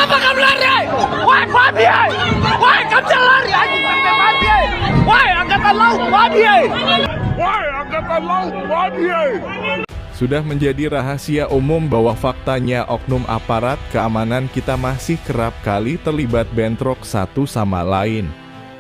kenapa kamu lari? Woi, babi! Woi, kamu jangan lari anjing sampai mati! Woi, angkatan laut babi! Woi, angkatan laut babi! Sudah menjadi rahasia umum bahwa faktanya oknum aparat keamanan kita masih kerap kali terlibat bentrok satu sama lain.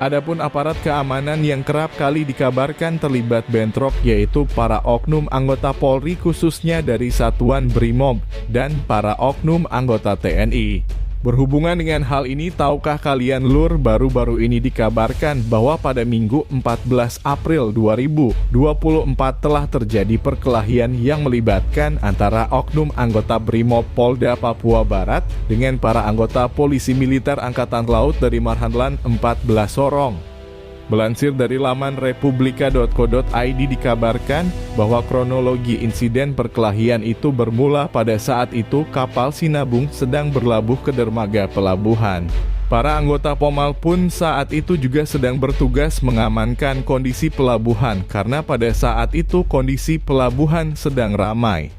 Adapun aparat keamanan yang kerap kali dikabarkan terlibat bentrok yaitu para oknum anggota Polri khususnya dari Satuan Brimob dan para oknum anggota TNI. Berhubungan dengan hal ini, tahukah kalian Lur, baru-baru ini dikabarkan bahwa pada Minggu 14 April 2024 telah terjadi perkelahian yang melibatkan antara oknum anggota Brimob Polda Papua Barat dengan para anggota Polisi Militer Angkatan Laut dari Marhanlan 14 Sorong. Melansir dari laman republika.co.id dikabarkan bahwa kronologi insiden perkelahian itu bermula pada saat itu kapal Sinabung sedang berlabuh ke dermaga pelabuhan. Para anggota Pomal pun saat itu juga sedang bertugas mengamankan kondisi pelabuhan karena pada saat itu kondisi pelabuhan sedang ramai.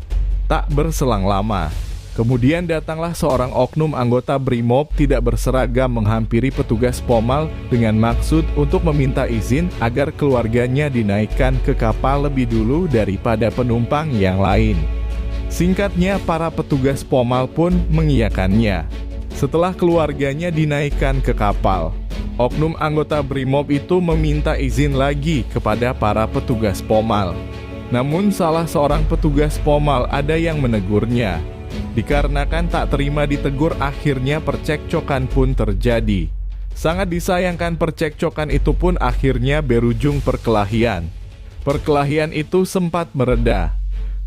Tak berselang lama, kemudian datanglah seorang oknum anggota Brimob tidak berseragam menghampiri petugas Pomal dengan maksud untuk meminta izin agar keluarganya dinaikkan ke kapal lebih dulu daripada penumpang yang lain. Singkatnya, para petugas Pomal pun mengiyakannya. Setelah keluarganya dinaikkan ke kapal, oknum anggota Brimob itu meminta izin lagi kepada para petugas Pomal. Namun salah seorang petugas Pomal ada yang menegurnya. Dikarenakan tak terima ditegur, akhirnya percekcokan pun terjadi. Sangat disayangkan percekcokan itu pun akhirnya berujung perkelahian. Perkelahian itu sempat mereda.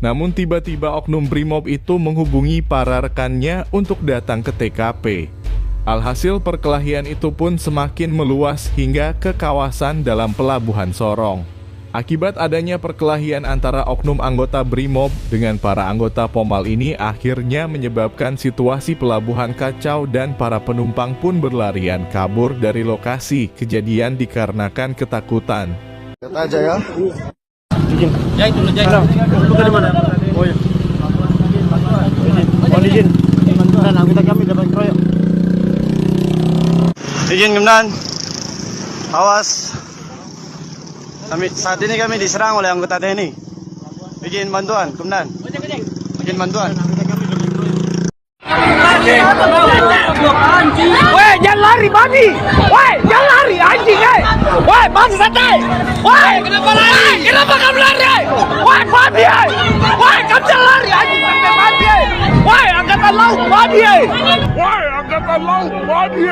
Namun tiba-tiba oknum Brimob itu menghubungi para rekannya untuk datang ke TKP. Alhasil perkelahian itu pun semakin meluas hingga ke kawasan dalam pelabuhan Sorong. Akibat adanya perkelahian antara oknum anggota Brimob dengan para anggota Pomal ini akhirnya menyebabkan situasi pelabuhan kacau dan para penumpang pun berlarian kabur dari lokasi kejadian dikarenakan ketakutan. Kata aja ya. Izin. Jahit dulu, jahit. Bukan di mana? Oh ya. Mohon izin. Dan anggota kami dapat keroyok. Izin Komandan. Awas. Saat ini kami diserang oleh anggota TNI. Izin bantuan, Komandan. Izin bantuan. Woi, jangan lari babi! Woi, jangan lari anjing! Woi, masih santai! Woi, kenapa lari? Kenapa kamu lari? Woi, babi! Woi, kamu jangan lari anjing sampai mati! Woi, angkatan laut babi! Woi, angkatan laut babi!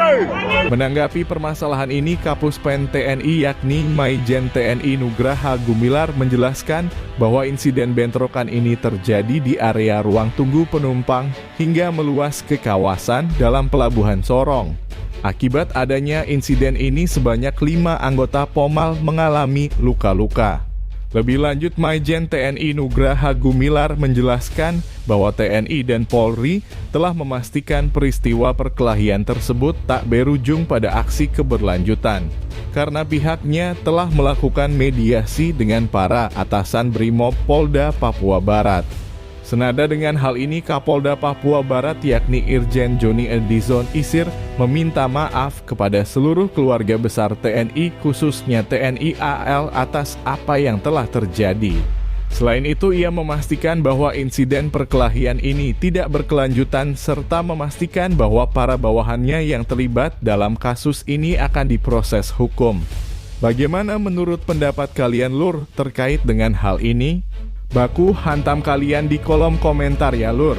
Menanggapi permasalahan ini, Kapuspen TNI yakni Maijen TNI Nugraha Gumilar menjelaskan bahwa insiden bentrokan ini terjadi di area ruang tunggu penumpang hingga meluas ke kawasan dalam pelabuhan Sorong. Akibat adanya insiden ini sebanyak 5 anggota Pomal mengalami luka-luka. Lebih lanjut, Maijen TNI Nugraha Gumilar menjelaskan bahwa TNI dan Polri telah memastikan peristiwa perkelahian tersebut tak berujung pada aksi keberlanjutan, karena pihaknya telah melakukan mediasi dengan para atasan Brimob Polda Papua Barat. Senada dengan hal ini, Kapolda Papua Barat yakni Irjen Joni Edison Isir meminta maaf kepada seluruh keluarga besar TNI khususnya TNI AL atas apa yang telah terjadi. Selain itu, ia memastikan bahwa insiden perkelahian ini tidak berkelanjutan serta memastikan bahwa para bawahannya yang terlibat dalam kasus ini akan diproses hukum. Bagaimana menurut pendapat kalian Lur terkait dengan hal ini? Baku hantam kalian di kolom komentar ya Lur.